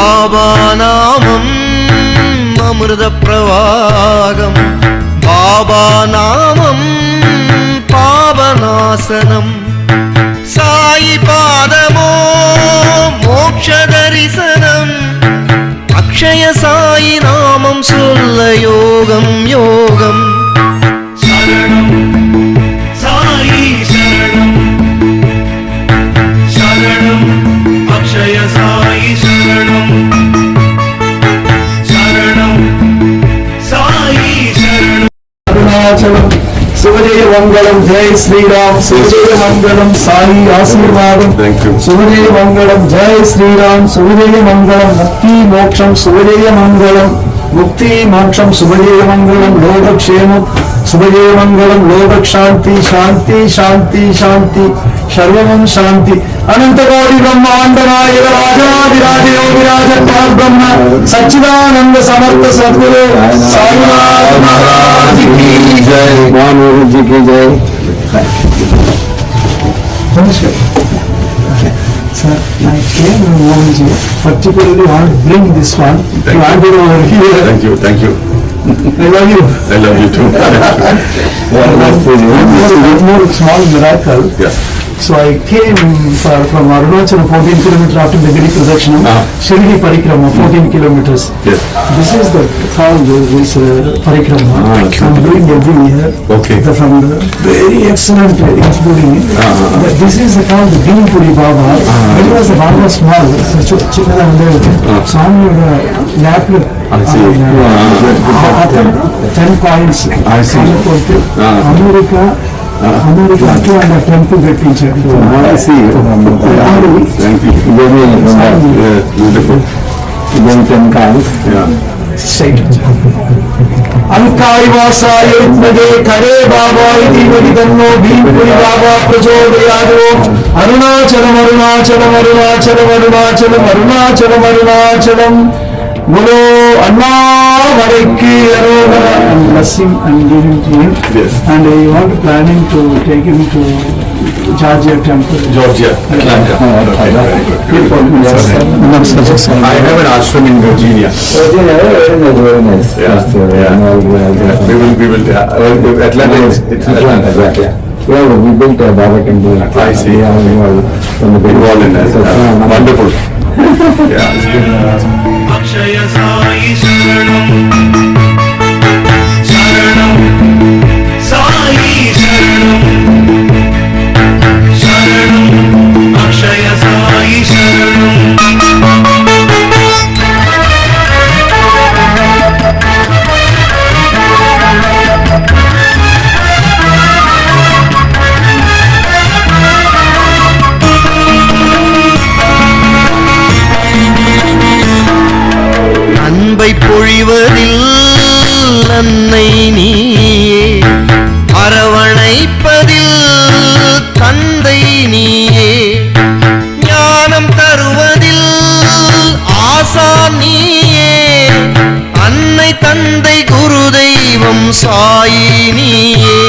பாபா நாமம் அமிர்த பிரவாகம், பாபா நாமம் பாபநாசனம், சாயி பாதமோ மோட்ச தரிசனம், அக்ஷய சாயி நாமம் சொல்ல யோகம் யோகம். சரணம் சாயி சரணம், சரணம் அக்ஷய சாயி சரணம், சரணம் சாயி சரணம். அருணாச்சலம் சுபஜெய மங்களம், ஜெய் ஸ்ரீராம். சுபஜெய மங்களம், சாயி ஆசீர்வாதம். சுபஜெய மங்களம், ஜெய் ஸ்ரீராம். சுபஜெய மங்களம், முக்தி மோட்சம். சுபஜெய மங்களம், முக்தி மோட்சம். சுபஜெய மங்களம், லோகக்ஷேமம். சுபஜெய மங்களம், லோக சாந்தி சாந்தி சாந்தி சாந்தி, சர்வம் சாந்தி. அனந்தகோடி பிரம்மாண்ட நாயக ராஜாதிராஜ யோகிராஜ பரபிரம்ம சச்சிதானந்த சமர்த்த சத்குரு சாய்நாத் महाराज की जय, महावीर जी की जय. Sir, I came to Mohanji, particularly want to bring this one to hand it over here. Thank you, thank you. I love you. I love you too. One more small miracle. Yes. So I came from Arunachala 14 kilometers after the Giri Pradakshina, Shirdi Parikrama 14 kilometers. Yes. This is the called this Parikrama. I'm doing every year. Okay. From the very excellent including it. This is called the Ginipuri Baba. It was a Baba small. So Swami lap. I see. 10 coins. I see. America 200 temple పెట్టించాడు. I see. Thank you. Yes, beautiful. Then 10 coins. Yeah. Straight. Alkai vasaye utmade kare baba iti vaditanno bhimpuri baba prachodayado. Arunachalam arunachalam arunachalam arunachalam arunachalam arunachalam. Bolo Annavariki Arohara. And bless him and give him to him. Yes. And I want planning to take him to Georgia temple. Georgia, Atlanta. I have an ashram in Virginia. Very nice. Yeah. We will. Atlanta. It's Atlanta. Yeah, we built a Baba temple. I see. Involved in that. Wonderful. Yeah. Akshaya Sai சரணம், சரணம் சாயி சரணம், சரணம் அக்ஷய சாயி சரணம். அன்பை பொழிவதில் அன்னை நீயே, அரவணைப்பதில் தந்தை நீயே, ஞானம் தருவதில் ஆசான் நீயே, அன்னை தந்தை குரு தெய்வம் சாயி நீயே.